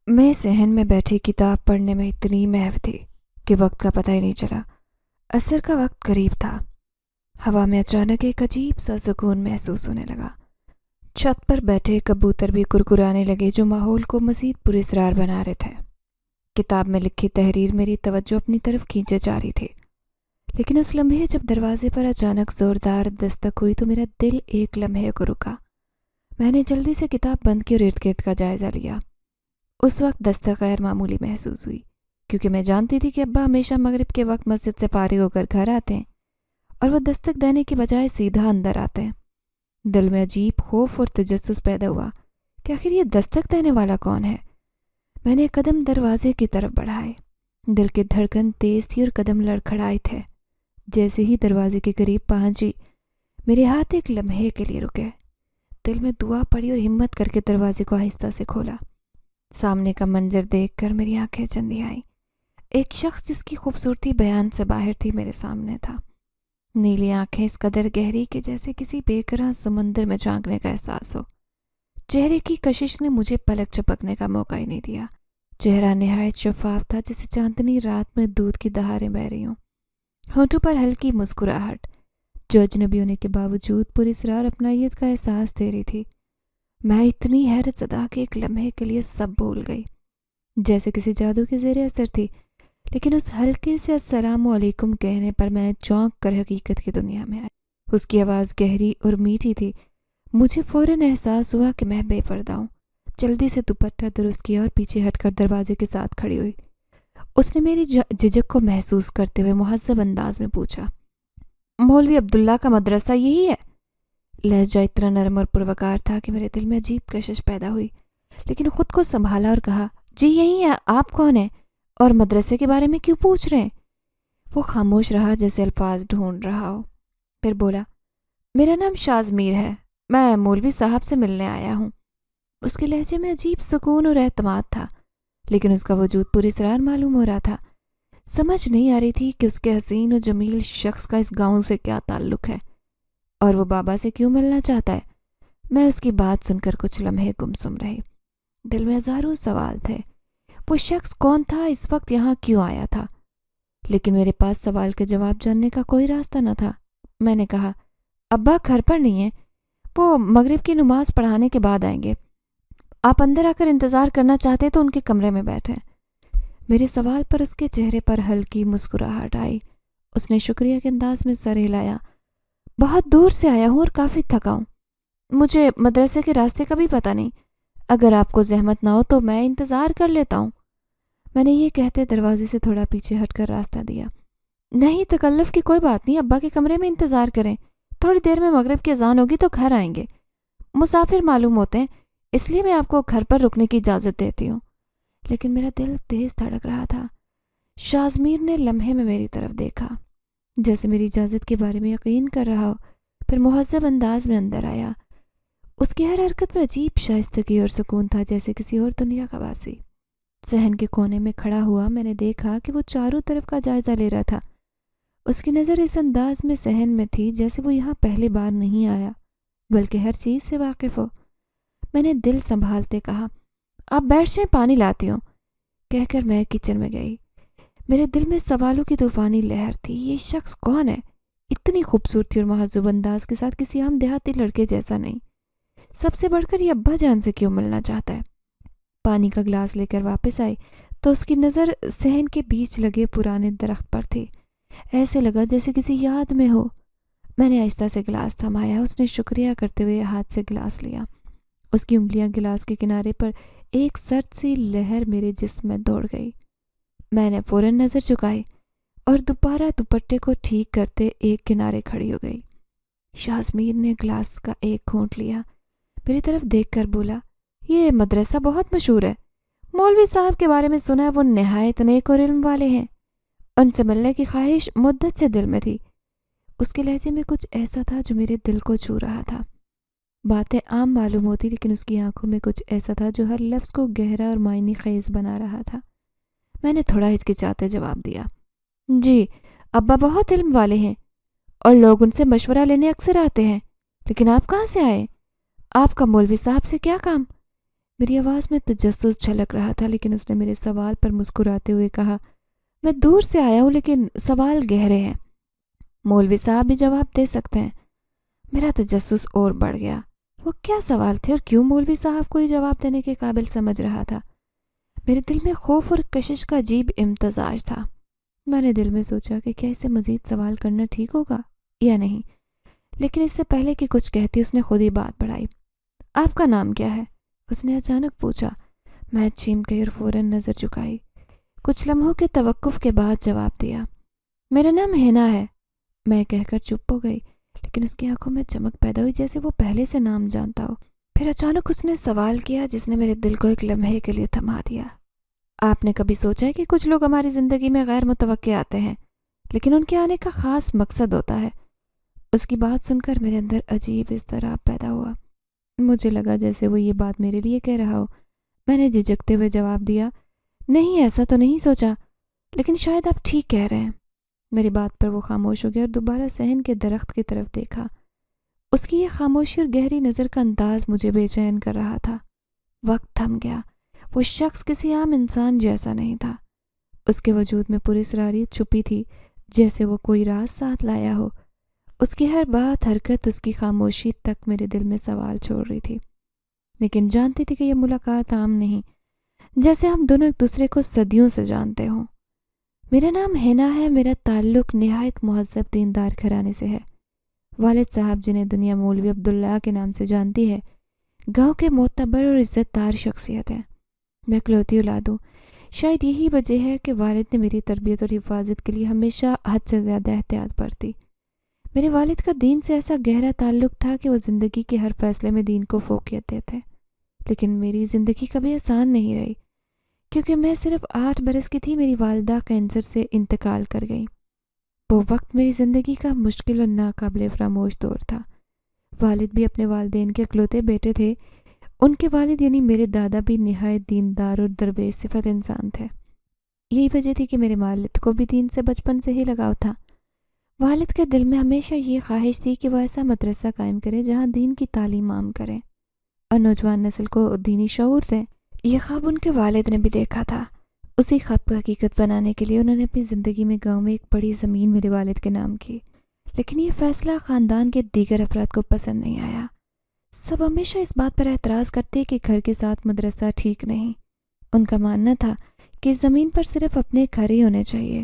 میں صحن میں بیٹھی کتاب پڑھنے میں اتنی محو تھی کہ وقت کا پتہ ہی نہیں چلا۔ عصر کا وقت قریب تھا۔ ہوا میں اچانک ایک عجیب سا سکون محسوس ہونے لگا۔ چھت پر بیٹھے کبوتر بھی کرکرانے لگے جو ماحول کو مزید پراسرار بنا رہے تھے۔ کتاب میں لکھی تحریر میری توجہ اپنی طرف کھینچے جا رہی تھی، لیکن اس لمحے جب دروازے پر اچانک زوردار دستک ہوئی تو میرا دل ایک لمحے کو رکا۔ میں نے جلدی سے کتاب بند کی اور ارد گرد کا جائزہ لیا۔ اس وقت دستک غیر معمولی محسوس ہوئی، کیونکہ میں جانتی تھی کہ ابا ہمیشہ مغرب کے وقت مسجد سے فارغ ہو کر گھر آتے ہیں اور وہ دستک دینے کی بجائے سیدھا اندر آتے ہیں۔ دل میں عجیب خوف اور تجسس پیدا ہوا کہ آخر یہ دستک دینے والا کون ہے۔ میں نے قدم دروازے کی طرف بڑھائے۔ دل کی دھڑکن تیز تھی اور قدم لڑکھڑائے تھے۔ جیسے ہی دروازے کے قریب پہنچی، میرے ہاتھ ایک لمحے کے لیے رکے۔ دل میں دعا پڑی اور ہمت کر کے دروازے کو آہستہ سے کھولا۔ سامنے کا منظر دیکھ کر میری آنکھیں چندی آئیں۔ ایک شخص جس کی خوبصورتی بیان سے باہر تھی میرے سامنے تھا۔ نیلی آنکھیں اس قدر گہری کہ جیسے کسی بے قرار سمندر میں جھانکنے کا احساس ہو۔ چہرے کی کشش نے مجھے پلک جھپکنے کا موقع ہی نہیں دیا۔ چہرہ نہایت شفاف تھا، جیسے چاندنی رات میں دودھ کی دھاریں بہہ رہی ہوں۔ ہونٹوں پر ہلکی مسکراہٹ جو اجنبی ہونے کے باوجود پراسرار اپنائیت کا احساس دے رہی تھی۔ میں اتنی حیرت زدہ کہ ایک لمحے کے لیے سب بھول گئی، جیسے کسی جادو کے زیر اثر تھی۔ لیکن اس ہلکے سے السلام علیکم کہنے پر میں چونک کر حقیقت کی دنیا میں آئی۔ اس کی آواز گہری اور میٹھی تھی۔ مجھے فوراً احساس ہوا کہ میں بے پردہ ہوں۔ جلدی سے دوپٹہ درست کیا اور پیچھے ہٹ کر دروازے کے ساتھ کھڑی ہوئی۔ اس نے میری جھجک کو محسوس کرتے ہوئے مہذب انداز میں پوچھا، مولوی عبداللہ کا مدرسہ یہی ہے؟ لہجہ اتنا نرم اور پروقار تھا کہ میرے دل میں عجیب کشش پیدا ہوئی، لیکن خود کو سنبھالا اور کہا، جی یہی ہے۔ آپ کون ہیں اور مدرسے کے بارے میں کیوں پوچھ رہے ہیں؟ وہ خاموش رہا، جیسے الفاظ ڈھونڈ رہا ہو۔ پھر بولا، میرا نام شازمیر ہے، میں مولوی صاحب سے ملنے آیا ہوں۔ اس کے لہجے میں عجیب سکون اور اعتماد تھا، لیکن اس کا وجود پراسرار معلوم ہو رہا تھا۔ سمجھ نہیں آ رہی تھی کہ اس کے حسین و جمیل شخص کا اس گاؤں سے کیا تعلق ہے اور وہ بابا سے کیوں ملنا چاہتا ہے۔ میں اس کی بات سن کر کچھ لمحے گمسم رہی۔ دل میں ہزاروں سوال تھے۔ وہ شخص کون تھا؟ اس وقت یہاں کیوں آیا تھا؟ لیکن میرے پاس سوال کے جواب جاننے کا کوئی راستہ نہ تھا۔ میں نے کہا، ابا گھر پر نہیں ہیں، وہ مغرب کی نماز پڑھانے کے بعد آئیں گے۔ آپ اندر آ کر انتظار کرنا چاہتے تو ان کے کمرے میں بیٹھیں۔ میرے سوال پر اس کے چہرے پر ہلکی مسکراہٹ آئی۔ اس نے شکریہ کے انداز میں سر ہلایا۔ بہت دور سے آیا ہوں اور کافی تھکا ہوں۔ مجھے مدرسے کے راستے کا بھی پتہ نہیں۔ اگر آپ کو زحمت نہ ہو تو میں انتظار کر لیتا ہوں۔ میں نے یہ کہتے دروازے سے تھوڑا پیچھے ہٹ کر راستہ دیا۔ نہیں، تکلف کی کوئی بات نہیں، ابا کے کمرے میں انتظار کریں۔ تھوڑی دیر میں مغرب کی اذان ہوگی تو گھر آئیں گے۔ مسافر معلوم ہوتے ہیں، اس لیے میں آپ کو گھر پر رکنے کی اجازت دیتی ہوں۔ لیکن میرا دل تیز دھڑک رہا تھا۔ شازمیر نے لمحے میں میری طرف دیکھا، جیسے میری اجازت کے بارے میں یقین کر رہا ہو، پھر مہذب انداز میں اندر آیا۔ اس کی ہر حرکت میں عجیب شائستگی اور سکون تھا، جیسے کسی اور دنیا کا واسی۔ صحن کے کونے میں کھڑا ہوا میں نے دیکھا کہ وہ چاروں طرف کا جائزہ لے رہا تھا۔ اس کی نظر اس انداز میں صحن میں تھی جیسے وہ یہاں پہلی بار نہیں آیا، بلکہ ہر چیز سے واقف ہو۔ میں نے دل سنبھالتے کہا، آپ بیٹھ جائیں، پانی لاتی ہوں، کہہ کر میں کچن میں گئی۔ میرے دل میں سوالوں کی طوفانی لہر تھی۔ یہ شخص کون ہے؟ اتنی خوبصورتی اور مہذب انداز کے ساتھ کسی عام دیہاتی لڑکے جیسا نہیں۔ سب سے بڑھ کر یہ ابا جان سے کیوں ملنا چاہتا ہے؟ پانی کا گلاس لے کر واپس آئی تو اس کی نظر صحن کے بیچ لگے پرانے درخت پر تھی۔ ایسے لگا جیسے کسی یاد میں ہو۔ میں نے آہستہ سے گلاس تھمایا۔ اس نے شکریہ کرتے ہوئے ہاتھ سے گلاس لیا۔ اس کی انگلیاں گلاس کے کنارے پر ایک سرد سی لہر میرے جسم میں دوڑ گئی۔ میں نے فوراً نظر چکائی اور دوبارہ دوپٹے کو ٹھیک کرتے ایک کنارے کھڑی ہو گئی۔ شازمیر نے گلاس کا ایک گھونٹ لیا، میری طرف دیکھ کر بولا، یہ مدرسہ بہت مشہور ہے، مولوی صاحب کے بارے میں سنا ہے، وہ نہایت نیک اور علم والے ہیں۔ ان سے ملنے کی خواہش مدت سے دل میں تھی۔ اس کے لہجے میں کچھ ایسا تھا جو میرے دل کو چھو رہا تھا۔ باتیں عام معلوم ہوتی، لیکن اس کی آنکھوں میں کچھ ایسا تھا جو ہر لفظ کو گہرا اور معنی خیز بنا رہا تھا۔ میں نے تھوڑا ہچکچاتے جواب دیا، جی، ابا بہت علم والے ہیں اور لوگ ان سے مشورہ لینے اکثر آتے ہیں، لیکن آپ کہاں سے آئے؟ آپ کا مولوی صاحب سے کیا کام؟ میری آواز میں تجسس جھلک رہا تھا، لیکن اس نے میرے سوال پر مسکراتے ہوئے کہا، میں دور سے آیا ہوں لیکن سوال گہرے ہیں، مولوی صاحب بھی جواب دے سکتے ہیں۔ میرا تجسس اور بڑھ گیا۔ وہ کیا سوال تھے اور کیوں مولوی صاحب کو یہ جواب دینے کے قابل سمجھ رہا تھا؟ میرے دل میں خوف اور کشش کا عجیب امتزاج تھا۔ میں نے دل میں سوچا کہ کیا اسے مزید سوال کرنا ٹھیک ہوگا یا نہیں، لیکن اس سے پہلے کہ کچھ کہتی اس نے خود ہی بات بڑھائی۔ آپ کا نام کیا ہے؟ اس نے اچانک پوچھا۔ میں چیم گئی اور فوراً نظر جھکائی۔ کچھ لمحوں کے توقف کے بعد جواب دیا، میرا نام ہینا ہے۔ میں کہہ کر چپ ہو گئی، لیکن اس کی آنکھوں میں چمک پیدا ہوئی جیسے وہ پہلے سے نام جانتا ہو۔ پھر اچانک اس نے سوال کیا جس نے میرے دل کو ایک لمحے کے لیے تھما دیا۔ آپ نے کبھی سوچا ہے کہ کچھ لوگ ہماری زندگی میں غیر متوقع آتے ہیں، لیکن ان کے آنے کا خاص مقصد ہوتا ہے؟ اس کی بات سن کر میرے اندر عجیب اضطراب پیدا ہوا۔ مجھے لگا جیسے وہ یہ بات میرے لیے کہہ رہا ہو۔ میں نے جھجکتے ہوئے جواب دیا، نہیں ایسا تو نہیں سوچا، لیکن شاید آپ ٹھیک کہہ رہے ہیں۔ میری بات پر وہ خاموش ہو گیا اور دوبارہ صحن کے درخت کی طرف دیکھا۔ اس کی یہ خاموشی اور گہری نظر کا انداز مجھے بے چین کر رہا تھا۔ وقت تھم گیا۔ وہ شخص کسی عام انسان جیسا نہیں تھا۔ اس کے وجود میں پوری اسراریت چھپی تھی، جیسے وہ کوئی راز ساتھ لایا ہو۔ اس کی ہر بات، حرکت، اس کی خاموشی تک میرے دل میں سوال چھوڑ رہی تھی، لیکن جانتی تھی کہ یہ ملاقات عام نہیں، جیسے ہم دونوں ایک دوسرے کو صدیوں سے جانتے ہوں۔ میرا نام ہینا ہے۔ میرا تعلق نہایت مہذب دیندار گھرانے سے ہے۔ والد صاحب، جنہیں دنیا مولوی عبداللہ کے نام سے جانتی ہے، گاؤں کے معتبر اور عزت دار شخصیت ہیں۔ میں اکلوتی اولاد ہوں۔ شاید یہی وجہ ہے کہ والد نے میری تربیت اور حفاظت کے لیے ہمیشہ حد سے زیادہ احتیاط برتی۔ میرے والد کا دین سے ایسا گہرا تعلق تھا کہ وہ زندگی کے ہر فیصلے میں دین کو فوقیت دیتے، لیکن میری زندگی کبھی آسان نہیں رہی۔ کیونکہ میں صرف 8 برس کی تھی، میری والدہ کینسر سے انتقال کر گئی۔ وہ وقت میری زندگی کا مشکل اور ناقابل فراموش دور تھا۔ والد بھی اپنے والدین کے اکلوتے بیٹے تھے۔ ان کے والد یعنی میرے دادا بھی نہایت دیندار اور درویش صفت انسان تھے۔ یہی وجہ تھی کہ میرے والد کو بھی دین سے بچپن سے ہی لگاؤ تھا۔ والد کے دل میں ہمیشہ یہ خواہش تھی کہ وہ ایسا مدرسہ قائم کرے جہاں دین کی تعلیم عام کرے اور نوجوان نسل کو دینی شعور دیں۔ یہ خواب ان کے والد نے بھی دیکھا تھا۔ اسی خواب کو حقیقت بنانے کے لیے انہوں نے اپنی زندگی میں گاؤں میں ایک بڑی زمین میرے والد کے نام کی، لیکن یہ فیصلہ خاندان کے دیگر افراد کو پسند نہیں آیا۔ سب ہمیشہ اس بات پر اعتراض کرتے کہ گھر کے ساتھ مدرسہ ٹھیک نہیں۔ ان کا ماننا تھا کہ اس زمین پر صرف اپنے گھر ہی ہونے چاہیے۔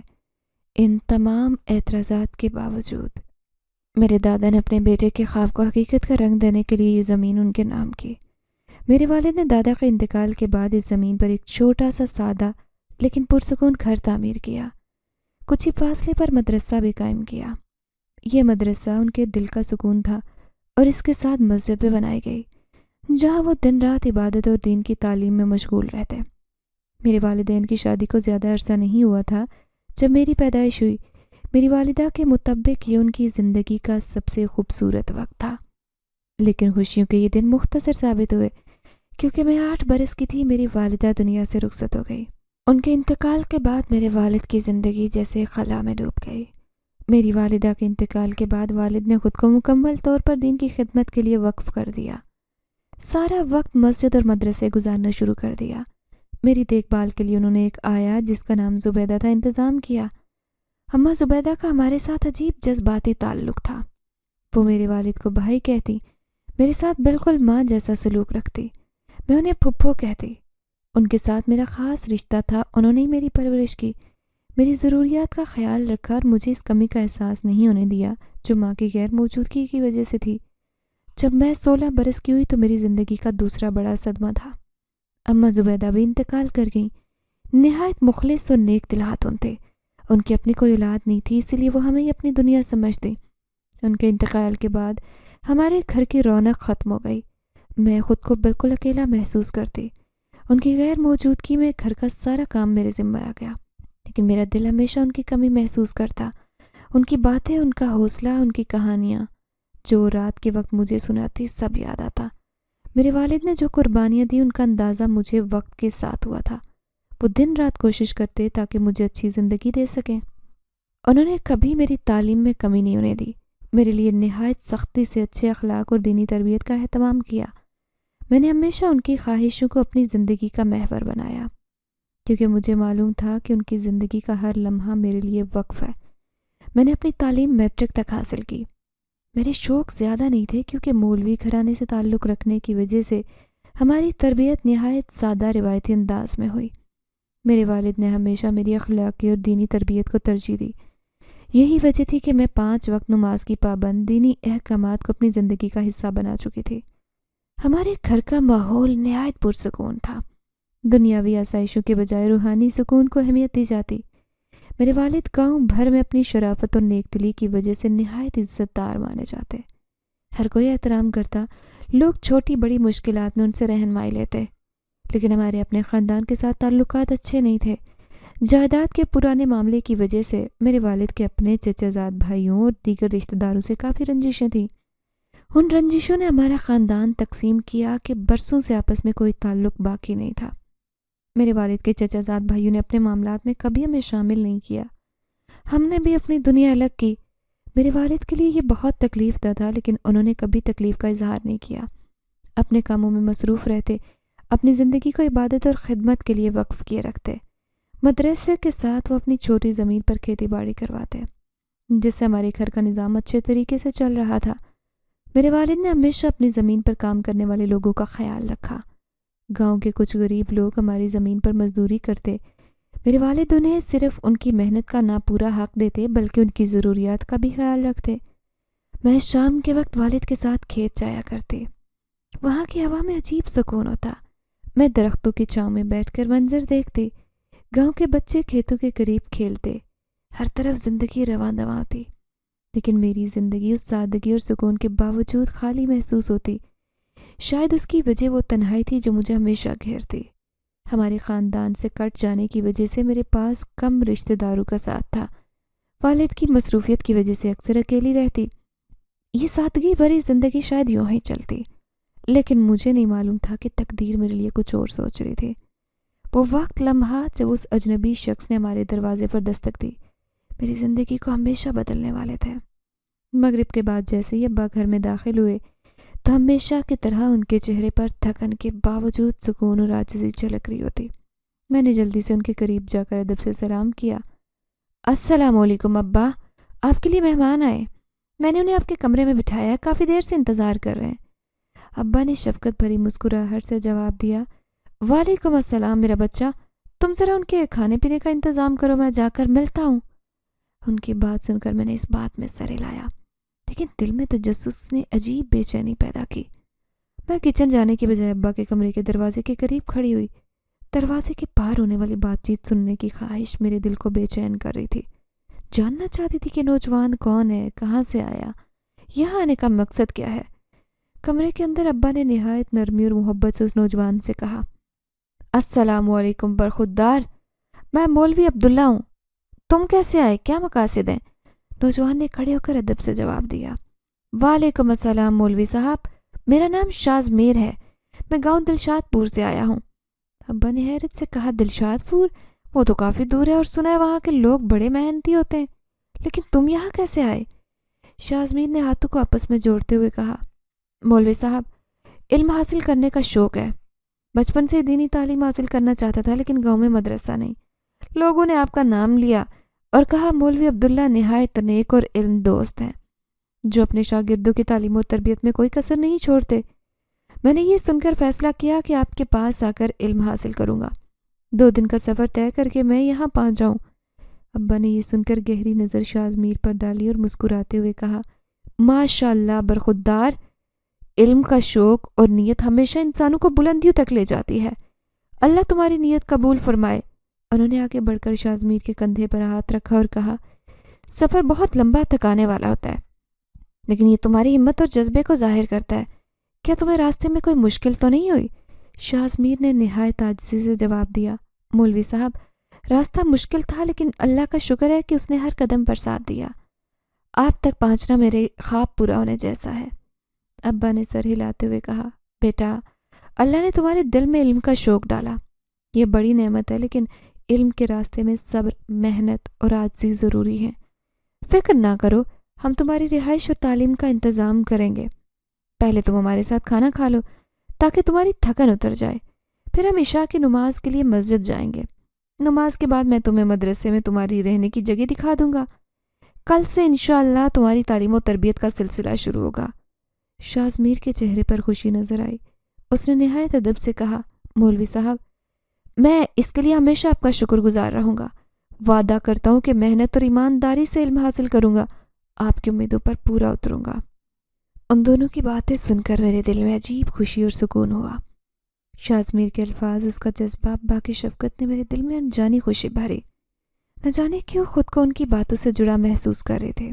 ان تمام اعتراضات کے باوجود میرے دادا نے اپنے بیٹے کے خواب کو حقیقت کا رنگ دینے کے لیے یہ زمین ان کے نام کی۔ میرے والد نے دادا کے انتقال کے بعد اس زمین پر ایک چھوٹا سا سادہ لیکن پرسکون گھر تعمیر کیا۔ کچھ ہی فاصلے پر مدرسہ بھی قائم کیا۔ یہ مدرسہ ان کے دل کا سکون تھا، اور اس کے ساتھ مسجد بھی بنائی گئی جہاں وہ دن رات عبادت اور دین کی تعلیم میں مشغول رہتے۔ میرے والدین کی شادی کو زیادہ عرصہ نہیں ہوا تھا جب میری پیدائش ہوئی۔ میری والدہ کے مطابق یہ ان کی زندگی کا سب سے خوبصورت وقت تھا، لیکن خوشیوں کے یہ دن مختصر ثابت ہوئے کیونکہ میں 8 برس کی تھی۔ میری والدہ دنیا سے رخصت ہو گئی۔ ان کے انتقال کے بعد میرے والد کی زندگی جیسے خلا میں ڈوب گئی۔ میری والدہ کے انتقال کے بعد والد نے خود کو مکمل طور پر دین کی خدمت کے لیے وقف کر دیا۔ سارا وقت مسجد اور مدرسے گزارنا شروع کر دیا۔ میری دیکھ بھال کے لیے انہوں نے ایک آیا جس کا نام زبیدہ تھا انتظام کیا۔ اماں زبیدہ کا ہمارے ساتھ عجیب جذباتی تعلق تھا۔ وہ میرے والد کو بھائی کہتی، میرے ساتھ بالکل ماں جیسا سلوک رکھتی۔ میں انہیں پھپھو کہتی۔ ان کے ساتھ میرا خاص رشتہ تھا۔ انہوں نے میری پرورش کی، میری ضروریات کا خیال رکھا اور مجھے اس کمی کا احساس نہیں ہونے دیا جو ماں کی غیر موجودگی کی وجہ سے تھی۔ جب میں 16 برس کی ہوئی تو میری زندگی کا دوسرا بڑا صدمہ تھا۔ اماں زبیدہ بھی انتقال کر گئیں۔ نہایت مخلص اور نیک دل خاتون تھے۔ ان کی اپنی کوئی اولاد نہیں تھی، اسی لیے وہ ہمیں اپنی دنیا سمجھتی۔ ان کے انتقال کے بعد ہمارے گھر کی رونق ختم ہو گئی۔ میں خود کو بالکل اکیلا محسوس کرتی۔ ان کی غیر موجودگی میں گھر کا سارا کام میرے ذمہ آ گیا، لیکن میرا دل ہمیشہ ان کی کمی محسوس کرتا۔ ان کی باتیں، ان کا حوصلہ، ان کی کہانیاں جو رات کے وقت مجھے سناتی، سب یاد آتا۔ میرے والد نے جو قربانیاں دی ان کا اندازہ مجھے وقت کے ساتھ ہوا تھا۔ وہ دن رات کوشش کرتے تاکہ مجھے اچھی زندگی دے سکیں۔ انہوں نے کبھی میری تعلیم میں کمی نہیں ہونے دی۔ میرے لیے نہایت سختی سے اچھے اخلاق اور دینی تربیت کا اہتمام کیا۔ میں نے ہمیشہ ان کی خواہشوں کو اپنی زندگی کا محور بنایا، کیونکہ مجھے معلوم تھا کہ ان کی زندگی کا ہر لمحہ میرے لیے وقف ہے۔ میں نے اپنی تعلیم میٹرک تک حاصل کی۔ میرے شوق زیادہ نہیں تھے، کیونکہ مولوی گھرانے سے تعلق رکھنے کی وجہ سے ہماری تربیت نہایت سادہ روایتی انداز میں ہوئی۔ میرے والد نے ہمیشہ میری اخلاقی اور دینی تربیت کو ترجیح دی۔ یہی وجہ تھی کہ میں 5 وقت نماز کی پابند دینی احکامات کو اپنی زندگی کا حصہ بنا چکی تھی۔ ہمارے گھر کا ماحول نہایت پرسکون تھا۔ دنیاوی آسائشوں کے بجائے روحانی سکون کو اہمیت دی جاتی۔ میرے والد گاؤں بھر میں اپنی شرافت اور نیک دلی کی وجہ سے نہایت عزت دار مانے جاتے۔ ہر کوئی احترام کرتا، لوگ چھوٹی بڑی مشکلات میں ان سے رہنمائی لیتے، لیکن ہمارے اپنے خاندان کے ساتھ تعلقات اچھے نہیں تھے۔ جائیداد کے پرانے معاملے کی وجہ سے میرے والد کے اپنے چچا زاد بھائیوں اور دیگر رشتہ داروں سے کافی رنجشیں تھیں۔ ان رنجشوں نے ہمارا خاندان تقسیم کیا کہ برسوں سے آپس میں کوئی تعلق باقی نہیں تھا۔ میرے والد کے چچا زاد بھائیوں نے اپنے معاملات میں کبھی ہمیں شامل نہیں کیا۔ ہم نے بھی اپنی دنیا الگ کی۔ میرے والد کے لیے یہ بہت تکلیف دہ تھا، لیکن انہوں نے کبھی تکلیف کا اظہار نہیں کیا۔ اپنے کاموں میں مصروف رہتے، اپنی زندگی کو عبادت اور خدمت کے لیے وقف کیے رکھتے۔ مدرسے کے ساتھ وہ اپنی چھوٹی زمین پر کھیتی باڑی کرواتے، جس سے ہمارے گھر کا نظام اچھے طریقے سے چل رہا تھا۔ میرے والد نے ہمیشہ اپنی زمین پر کام کرنے والے لوگوں کا خیال رکھا۔ گاؤں کے کچھ غریب لوگ ہماری زمین پر مزدوری کرتے۔ میرے والد انہیں صرف ان کی محنت کا نہ پورا حق دیتے، بلکہ ان کی ضروریات کا بھی خیال رکھتے۔ میں شام کے وقت والد کے ساتھ کھیت جایا کرتی۔ وہاں کی ہوا میں عجیب سکون ہوتا۔ میں درختوں کی چھاؤں میں بیٹھ کر منظر دیکھتی۔ گاؤں کے بچے کھیتوں کے قریب کھیلتے، ہر طرف زندگی رواں دواں ہوتی، لیکن میری زندگی اس سادگی اور سکون کے باوجود خالی محسوس ہوتی۔ شاید اس کی وجہ وہ تنہائی تھی جو مجھے ہمیشہ گھیرتی۔ ہمارے خاندان سے کٹ جانے کی وجہ سے میرے پاس کم رشتہ داروں کا ساتھ تھا۔ والد کی مصروفیت کی وجہ سے اکثر اکیلی رہتی۔ یہ سادگی بھری زندگی شاید یوں ہی چلتی، لیکن مجھے نہیں معلوم تھا کہ تقدیر میرے لیے کچھ اور سوچ رہی تھی۔ وہ وقت لمحات جب اس اجنبی شخص نے ہمارے دروازے پر دستک دی، میری زندگی کو ہمیشہ بدلنے والے تھے۔ مغرب کے بعد جیسے ہی ابا گھر میں داخل ہوئے تو ہمیشہ کی طرح ان کے چہرے پر تھکن کے باوجود سکون اور عاجزی جھلک رہی ہوتی۔ میں نے جلدی سے ان کے قریب جا کر ادب سے سلام کیا۔ السلام علیکم ابا، آپ کے لیے مہمان آئے، میں نے انہیں آپ کے کمرے میں بٹھایا، کافی دیر سے انتظار کر رہے ہیں۔ ابا نے شفقت بھری مسکراہٹ سے جواب دیا، وعلیکم السلام میرا بچہ، تم ذرا ان کے کھانے پینے کا انتظام کرو، میں جا کر ملتا ہوں۔ ان کی بات سن کر میں نے اس بات میں سر ہلایا، لیکن دل میں تجسس نے عجیب بے چینی پیدا کی۔ میں کچن جانے کے بجائے ابا کے کمرے کے دروازے کے قریب کھڑی ہوئی۔ دروازے کے پار ہونے والی بات چیت سننے کی خواہش میرے دل کو بے چین کر رہی تھی۔ جاننا چاہتی تھی کہ نوجوان کون ہے، کہاں سے آیا، یہاں آنے کا مقصد کیا ہے۔ کمرے کے اندر ابا نے نہایت نرمی اور محبت سے اس نوجوان سے کہا، السلام علیکم برخودار، میں مولوی عبداللہ ہوں، تم کیسے آئے، کیا مقاصد ہیں؟ نوجوان نے کھڑے ہو کر ادب سے جواب دیا، وعلیکم السلام مولوی صاحب، میرا نام شازمیر ہے، میں گاؤں دلشاد پور سے آیا ہوں۔ ابا نے حیرت سے کہا، دلشاد پور؟ وہ تو کافی دور ہے، اور سنا ہے وہاں کے لوگ بڑے محنتی ہوتے ہیں، لیکن تم یہاں کیسے آئے؟ شازمیر نے ہاتھوں کو آپس میں جوڑتے ہوئے کہا، مولوی صاحب، علم حاصل کرنے کا شوق ہے، بچپن سے دینی تعلیم حاصل کرنا چاہتا تھا، لیکن گاؤں میں مدرسہ نہیں۔ لوگوں نے آپ کا نام لیا اور کہا مولوی عبداللہ نہایت نیک اور علم دوست ہیں، جو اپنے شاگردوں کی تعلیم اور تربیت میں کوئی کسر نہیں چھوڑتے۔ میں نے یہ سن کر فیصلہ کیا کہ آپ کے پاس آ کر علم حاصل کروں گا، 2 دن کا سفر طے کر کے میں یہاں پہنچ جاؤں۔ ابا نے یہ سن کر گہری نظر شازمیر پر ڈالی اور مسکراتے ہوئے کہا، ماشاء اللہ برخودار، علم کا شوق اور نیت ہمیشہ انسانوں کو بلندیوں تک لے جاتی ہے، اللہ تمہاری نیت قبول فرمائے۔ انہوں نے آگے بڑھ کر شازمیر کے کندھے پر ہاتھ رکھا اور کہا، سفر بہت لمبا تھکانے والا ہوتا ہے، لیکن یہ تمہاری ہمت اور جذبے کو ظاہر کرتا ہے، کیا تمہیں راستے میں کوئی مشکل تو نہیں ہوئی؟ شازمیر نے نہایت عاجزی سے جواب دیا، مولوی صاحب، راستہ مشکل تھا، لیکن اللہ کا شکر ہے کہ اس نے ہر قدم پر ساتھ دیا، آپ تک پہنچنا میرے خواب پورا ہونے جیسا ہے۔ ابا نے سر ہلاتے ہوئے کہا، بیٹا، اللہ نے تمہارے دل میں علم کا شوق ڈالا، یہ بڑی نعمت ہے، لیکن علم کے راستے میں صبر، محنت اور عاجزی ضروری ہے۔ فکر نہ کرو، ہم تمہاری رہائش اور تعلیم کا انتظام کریں گے، پہلے تم ہمارے ساتھ کھانا کھا لو تاکہ تمہاری تھکن اتر جائے. پھر ہم عشاء کی نماز کے لیے مسجد جائیں گے. نماز کے بعد میں تمہیں مدرسے میں تمہاری رہنے کی جگہ دکھا دوں گا. کل سے انشاءاللہ تمہاری تعلیم و تربیت کا سلسلہ شروع ہوگا. شازمیر کے چہرے پر خوشی نظر آئی. اس نے نہایت ادب سے کہا، مولوی صاحب، میں اس کے لیے ہمیشہ آپ کا شکر گزار رہوں گا. وعدہ کرتا ہوں کہ محنت اور ایمانداری سے علم حاصل کروں گا. آپ کی امیدوں پر پورا اتروں گا. ان دونوں کی باتیں سن کر میرے دل میں عجیب خوشی اور سکون ہوا. شازمیر کے الفاظ، اس کا جذبہ، ابا کی شفقت نے میرے دل میں انجانی خوشی بھری. نہ جانے کیوں خود کو ان کی باتوں سے جڑا محسوس کر رہے تھے.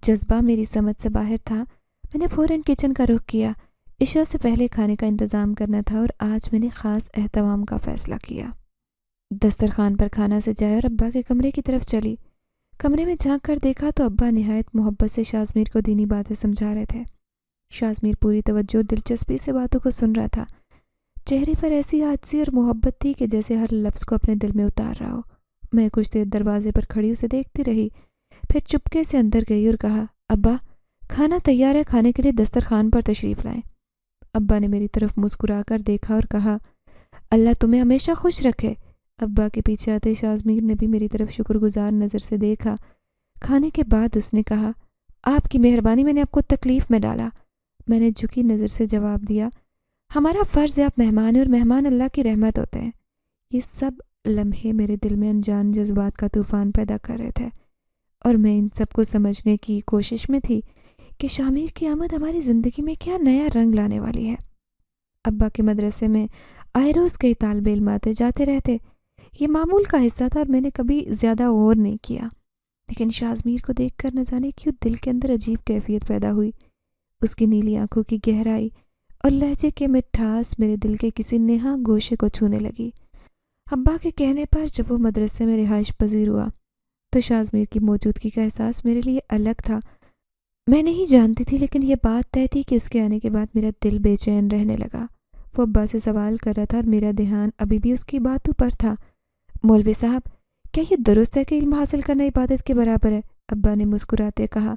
جذبہ میری سمجھ سے باہر تھا. میں نے فوراً کچن کا رخ کیا. عشاء سے پہلے کھانے کا انتظام کرنا تھا اور آج میں نے خاص اہتمام کا فیصلہ کیا. دسترخوان پر کھانا سجایا اور ابا کے کمرے کی طرف چلی. کمرے میں جھانک کر دیکھا تو ابا نہایت محبت سے شازمیر کو دینی باتیں سمجھا رہے تھے. شازمیر پوری توجہ اور دلچسپی سے باتوں کو سن رہا تھا. چہرے پر ایسی عاجزی اور محبت تھی کہ جیسے ہر لفظ کو اپنے دل میں اتار رہا ہو. میں کچھ دیر دروازے پر کھڑی اسے دیکھتی رہی. پھر چپکے سے اندر گئی اور کہا، ابا کھانا تیار ہے، کھانے کے لیے دسترخوان پر تشریف لائیں. ابا نے میری طرف مسکرا کر دیکھا اور کہا، اللہ تمہیں ہمیشہ خوش رکھے. ابا کے پیچھے آتے شازمیر نے بھی میری طرف شکر گزار نظر سے دیکھا. کھانے کے بعد اس نے کہا، آپ کی مہربانی، میں نے آپ کو تکلیف میں ڈالا. میں نے جھکی نظر سے جواب دیا، ہمارا فرض ہے، آپ مہمان ہیں اور مہمان اللہ کی رحمت ہوتے ہیں. یہ سب لمحے میرے دل میں انجان جذبات کا طوفان پیدا کر رہے تھے اور میں ان سب کو سمجھنے کی کوشش میں تھی کہ شامیر کی آمد ہماری زندگی میں کیا نیا رنگ لانے والی ہے. ابا کے مدرسے میں آئے روز کئی طالب علم آتے جاتے رہتے. یہ معمول کا حصہ تھا اور میں نے کبھی زیادہ غور نہیں کیا. لیکن شازمیر کو دیکھ کر نہ جانے کیوں دل کے اندر عجیب کیفیت پیدا ہوئی. اس کی نیلی آنکھوں کی گہرائی اور لہجے کے مٹھاس میرے دل کے کسی نہا گوشے کو چھونے لگی. ابا کے کہنے پر جب وہ مدرسے میں رہائش پذیر ہوا تو شازمیر کی موجودگی کا احساس میرے لیے الگ تھا. میں نہیں جانتی تھی، لیکن یہ بات طے تھی کہ اس کے آنے کے بعد میرا دل بے چین رہنے لگا. وہ ابا سے سوال کر رہا تھا اور میرا دھیان ابھی بھی اس کی باتوں پر تھا. مولوی صاحب، کیا یہ درست ہے کہ علم حاصل کرنا عبادت کے برابر ہے؟ ابا نے مسکراتے کہا،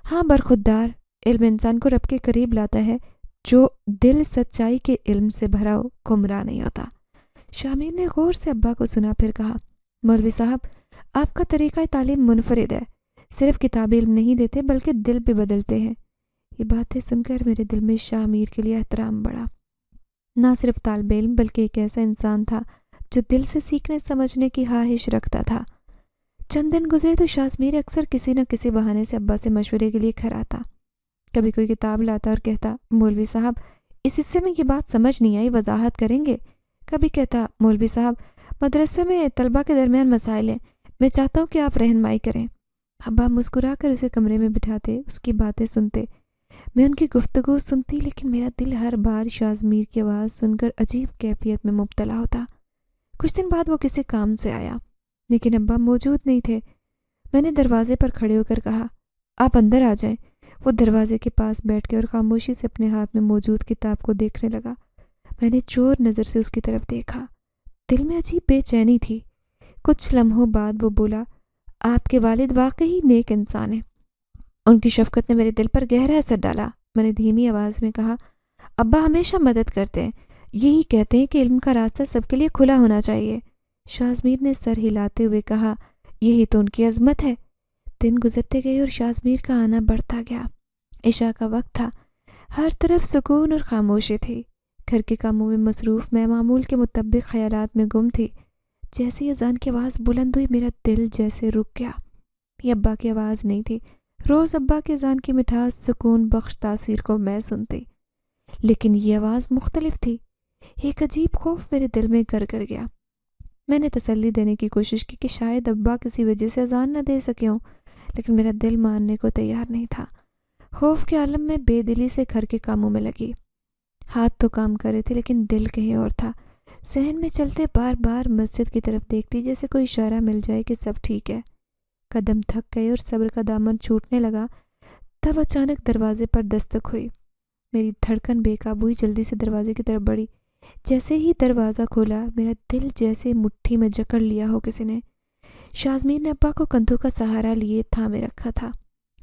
ہاں برخودار، علم انسان کو رب کے قریب لاتا ہے. جو دل سچائی کے علم سے بھرا ہو گمراہ نہیں ہوتا. شامیر نے غور سے ابا کو سنا، پھر کہا، مولوی صاحب، آپ کا طریقہ تعلیم منفرد ہے. صرف کتابی علم نہیں دیتے بلکہ دل بھی بدلتے ہیں. یہ باتیں سن کر میرے دل میں شامیر کے لیے احترام بڑھا. نہ صرف طالب علم بلکہ ایک ایسا انسان تھا جو دل سے سیکھنے سمجھنے کی خواہش رکھتا تھا. چند دن گزرے تو شازمیر اکثر کسی نہ کسی بہانے سے ابا سے مشورے کے لیے گھر آتا. کبھی کوئی کتاب لاتا اور کہتا، مولوی صاحب اس حصے میں یہ بات سمجھ نہیں آئی، وضاحت کریں گے؟ کبھی کہتا، مولوی صاحب مدرسے میں طلبہ کے درمیان مسائل ہیں، میں چاہتا ہوں کہ آپ رہنمائی کریں. ابا مسکرا کر اسے کمرے میں بٹھاتے، اس کی باتیں سنتے. میں ان کی گفتگو سنتی، لیکن میرا دل ہر بار شازمیر کی آواز سن کر عجیب کیفیت میں مبتلا ہوتا. کچھ دن بعد وہ کسی کام سے آیا، لیکن ابا موجود نہیں تھے. میں نے دروازے پر کھڑے ہو کر کہا، آپ اندر آ جائیں. وہ دروازے کے پاس بیٹھ کے اور خاموشی سے اپنے ہاتھ میں موجود کتاب کو دیکھنے لگا. میں نے چور نظر سے اس کی طرف دیکھا. دل میں عجیب بے چینی تھی. کچھ لمحوں بعد وہ بولا، آپ کے والد واقعی نیک انسان ہیں. ان کی شفقت نے میرے دل پر گہرا اثر ڈالا. میں نے دھیمی آواز میں کہا، ابا ہمیشہ مدد کرتے ہیں، یہی کہتے ہیں کہ علم کا راستہ سب کے لیے کھلا ہونا چاہیے. شازمیر نے سر ہلاتے ہوئے کہا، یہی تو ان کی عظمت ہے. دن گزرتے گئے اور شازمیر کا آنا بڑھتا گیا. عشاء کا وقت تھا. ہر طرف سکون اور خاموشی تھی. گھر کے کاموں میں مصروف میں معمول کے مطابق خیالات میں گم تھی. جیسے اذان کی آواز بلند ہوئی میرا دل جیسے رک گیا. یہ ابا کی آواز نہیں تھی. روز ابا کے اذان کی مٹھاس سکون بخش تاثیر کو میں سنتی، لیکن یہ آواز مختلف تھی. ایک عجیب خوف میرے دل میں گر کر گیا. میں نے تسلی دینے کی کوشش کی کہ شاید ابا کسی وجہ سے اذان نہ دے سکے ہوں، لیکن میرا دل ماننے کو تیار نہیں تھا. خوف کے عالم میں بے دلی سے گھر کے کاموں میں لگی. ہاتھ تو کام کر رہے تھے لیکن دل کہیں اور تھا. صحن میں چلتے بار بار مسجد کی طرف دیکھتی جیسے کوئی اشارہ مل جائے کہ سب ٹھیک ہے. قدم تھک گئے اور صبر کا دامن چھوٹنے لگا. تب اچانک دروازے پر دستک ہوئی. میری دھڑکن بے قابو ہوئی، جلدی سے دروازے کی طرف بڑھی. جیسے ہی دروازہ کھولا میرا دل جیسے مٹھی میں جکڑ لیا ہو کسی نے. شازمیر نے ابا کو کندھوں کا سہارا لیے تھامے رکھا تھا.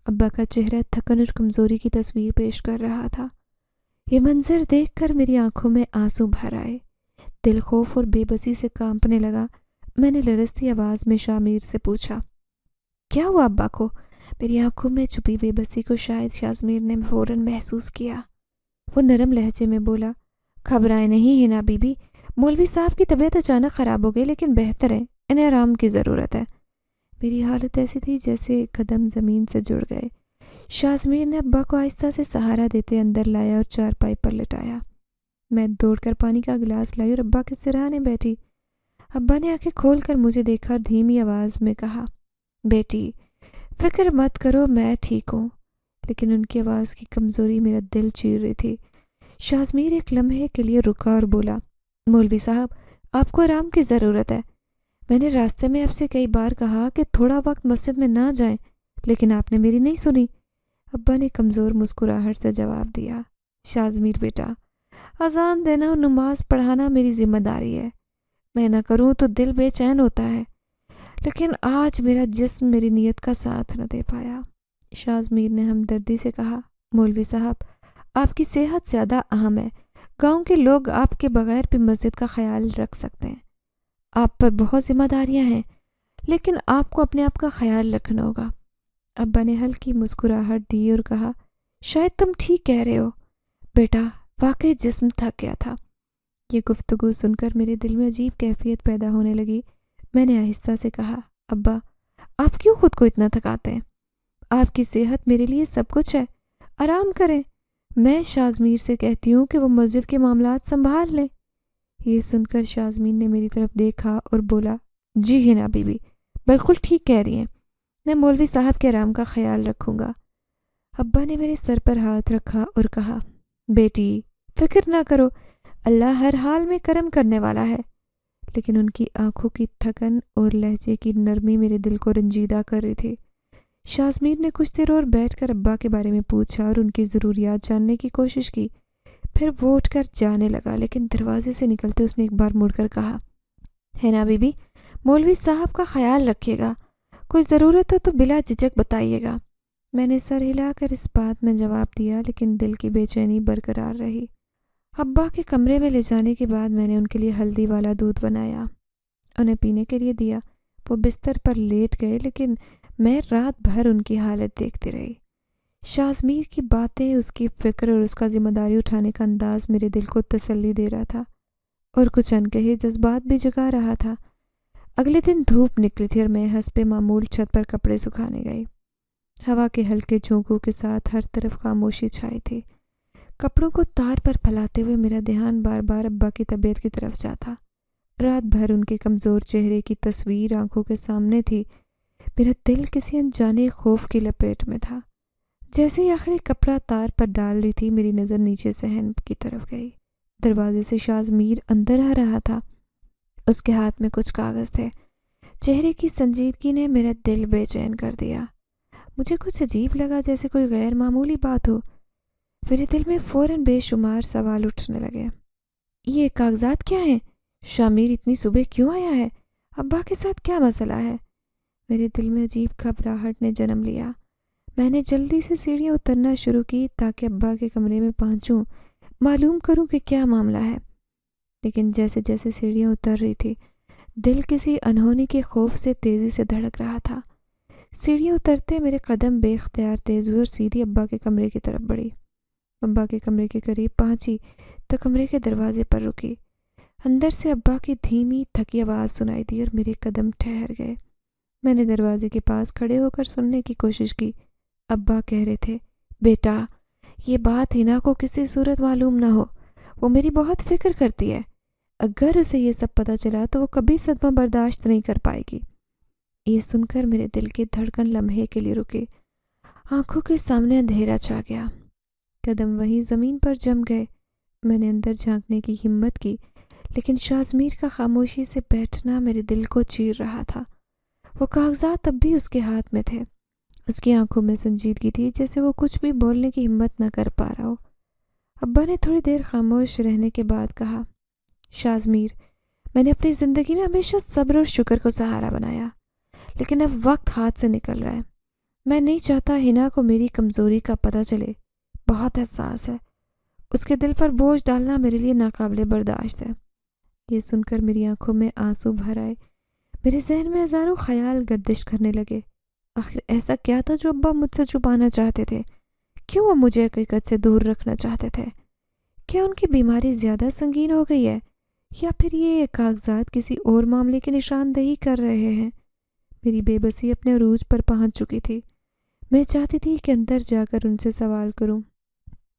ابا کا چہرہ تھکن اور کمزوری کی تصویر پیش کر رہا تھا. یہ منظر دیکھ کر میری آنکھوں میں آنسو بھر آئے، دل خوف اور بے بسی سے کانپنے لگا۔ میں نے لرزتی آواز میں شامیر سے پوچھا، کیا ہوا ابا کو؟ میری آنکھوں میں چھپی بے بسی کو شاید شازمیر نے فوراً محسوس کیا۔ وہ نرم لہجے میں بولا، گھبرائے نہیں ہنا بی بی، مولوی صاحب کی طبیعت اچانک خراب ہو گئی لیکن بہتر ہے، انہیں آرام کی ضرورت ہے۔ میری حالت ایسی تھی جیسے قدم زمین سے جڑ گئے۔ شازمیر نے ابا کو آہستہ سے سہارا دیتے اندر لایا اور چارپائی پر لٹایا۔ میں دوڑ کر پانی کا گلاس لائی اور ابا کے سرہانے بیٹھی۔ ابا نے آنکھیں کھول کر مجھے دیکھا اور دھیمی آواز میں کہا، بیٹی فکر مت کرو، میں ٹھیک ہوں۔ لیکن ان کی آواز کی کمزوری میرا دل چیر رہی تھی۔ شازمیر ایک لمحے کے لیے رکا اور بولا، مولوی صاحب آپ کو آرام کی ضرورت ہے۔ میں نے راستے میں آپ سے کئی بار کہا کہ تھوڑا وقت مسجد میں نہ جائیں، لیکن آپ نے میری نہیں سنی۔ ابا نے کمزور مسکراہٹ سے جواب دیا، شازمیر بیٹا، اذان دینا اور نماز پڑھانا میری ذمہ داری ہے۔ میں نہ کروں تو دل بے چین ہوتا ہے، لیکن آج میرا جسم میری نیت کا ساتھ نہ دے پایا۔ شازمیر نے ہمدردی سے کہا، مولوی صاحب آپ کی صحت زیادہ اہم ہے، گاؤں کے لوگ آپ کے بغیر بھی مسجد کا خیال رکھ سکتے ہیں۔ آپ پر بہت ذمہ داریاں ہیں، لیکن آپ کو اپنے آپ کا خیال رکھنا ہوگا۔ ابا نے ہلکی مسکراہٹ دی اور کہا، شاید تم ٹھیک کہہ رہے ہو بیٹا، واقعی جسم تھک گیا تھا۔ یہ گفتگو سن کر میرے دل میں عجیب کیفیت پیدا ہونے لگی۔ میں نے آہستہ سے کہا، ابا آپ کیوں خود کو اتنا تھکاتے ہیں؟ آپ کی صحت میرے لیے سب کچھ ہے، آرام کریں۔ میں شازمیر سے کہتی ہوں کہ وہ مسجد کے معاملات سنبھال لیں۔ یہ سن کر شازمیر نے میری طرف دیکھا اور بولا، جی ہنا بی بی بالکل ٹھیک کہہ رہی ہیں، میں مولوی صاحب کے آرام کا خیال رکھوں گا۔ ابا نے میرے سر پر ہاتھ رکھا اور کہا، بیٹی فکر نہ کرو، اللہ ہر حال میں کرم کرنے والا ہے۔ لیکن ان کی آنکھوں کی تھکن اور لہجے کی نرمی میرے دل کو رنجیدہ کر رہی تھی۔ شازمیر نے کچھ دیر اور بیٹھ کر ابا کے بارے میں پوچھا اور ان کی ضروریات جاننے کی کوشش کی۔ پھر وہ اٹھ کر جانے لگا، لیکن دروازے سے نکلتے اس نے ایک بار مڑ کر کہا، ہنا بی بی مولوی صاحب کا خیال رکھیے گا، کوئی ضرورت ہو تو بلا جھجک بتائیے گا۔ میں نے سر ہلا کر اس بات میں جواب دیا، لیکن دل کی بے چینی برقرار رہی۔ ابا کے کمرے میں لے جانے کے بعد میں نے ان کے لیے ہلدی والا دودھ بنایا، انہیں پینے کے لیے دیا۔ وہ بستر پر لیٹ گئے، لیکن میں رات بھر ان کی حالت دیکھتی رہی۔ شازمیر کی باتیں، اس کی فکر اور اس کا ذمہ داری اٹھانے کا انداز میرے دل کو تسلی دے رہا تھا اور کچھ انکہے جذبات بھی جگا رہا تھا۔ اگلے دن دھوپ نکلی تھی اور میں حسب معمول چھت پر کپڑے سکھانے گئی۔ ہوا کے ہلکے جھونکوں کے ساتھ ہر طرف خاموشی چھائی تھی۔ کپڑوں کو تار پر پھیلاتے ہوئے میرا دھیان بار بار ابا کی طبیعت کی طرف جاتا۔ رات بھر ان کے کمزور چہرے کی تصویر آنکھوں کے سامنے تھی۔ میرا دل کسی انجانے خوف کی لپیٹ میں تھا۔ جیسے ہی آخری کپڑا تار پر ڈال رہی تھی، میری نظر نیچے صحن کی طرف گئی۔ دروازے سے شازمیر اندر آ رہا تھا، اس کے ہاتھ میں کچھ کاغذ تھے۔ چہرے کی سنجیدگی نے میرا دل بے چین کر دیا۔ مجھے کچھ عجیب لگا، جیسے کوئی غیر معمولی بات ہو۔ میرے دل میں فوراً بے شمار سوال اٹھنے لگے۔ یہ کاغذات کیا ہیں؟ شامیر اتنی صبح کیوں آیا ہے؟ ابا کے ساتھ کیا مسئلہ ہے؟ میرے دل میں عجیب گھبراہٹ نے جنم لیا۔ میں نے جلدی سے سیڑھیاں اترنا شروع کی تاکہ ابا کے کمرے میں پہنچوں، معلوم کروں کہ کیا معاملہ ہے۔ لیکن جیسے جیسے سیڑھیاں اتر رہی تھی، دل کسی انہونی کے خوف سے تیزی سے دھڑک رہا تھا۔ سیڑھیاں اترتے میرے قدم بے اختیار تیز ہوئے اور سیدھی ابا کے کمرے کی طرف بڑھی۔ ابا کے کمرے کے قریب پہنچی تو کمرے کے دروازے پر رکی۔ اندر سے ابا کی دھیمی تھکی آواز سنائی دی اور میرے قدم ٹھہر گئے۔ میں نے دروازے کے پاس کھڑے ہو کر سننے کی کوشش کی۔ ابا کہہ رہے تھے، بیٹا یہ بات ہنا کو کسی صورت معلوم نہ ہو، وہ میری بہت فکر کرتی ہے، اگر اسے یہ سب پتہ چلا تو وہ کبھی صدمہ برداشت نہیں کر پائے گی۔ یہ سن کر میرے دل کی دھڑکن لمحے کے لیے رکی، آنکھوں کے سامنے اندھیرا چھا گیا، قدم وہیں زمین پر جم گئے۔ میں نے اندر جھانکنے کی ہمت کی، لیکن شازمیر کا خاموشی سے بیٹھنا میرے دل کو چیر رہا تھا۔ وہ کاغذات اب بھی اس کے ہاتھ میں تھے، اس کی آنکھوں میں سنجیدگی تھی، جیسے وہ کچھ بھی بولنے کی ہمت نہ کر پا رہا ہو۔ ابا نے تھوڑی دیر خاموش رہنے کے بعد کہا، شازمیر میں نے اپنی زندگی میں ہمیشہ صبر اور شکر کو سہارا بنایا، لیکن اب وقت ہاتھ سے نکل رہا ہے۔ میں نہیں چاہتا ہنا کو میری کمزوری کا پتہ چلے، بہت حساس ہے اس کے دل پر بوجھ ڈالنا میرے لیے ناقابل برداشت ہے۔ یہ سن کر میری آنکھوں میں آنسو بھر آئے۔ میرے ذہن میں ہزاروں خیال گردش کرنے لگے۔ آخر ایسا کیا تھا جو ابا مجھ سے چھپانا چاہتے تھے؟ کیوں وہ مجھے حقیقت سے دور رکھنا چاہتے تھے؟ کیا ان کی بیماری زیادہ سنگین ہو گئی ہے، یا پھر یہ کاغذات کسی اور معاملے کی نشاندہی کر رہے ہیں؟ میری بے بسی اپنے عروج پر پہنچ چکی تھی۔ میں چاہتی تھی کہ اندر جا کر ان سے سوال کروں،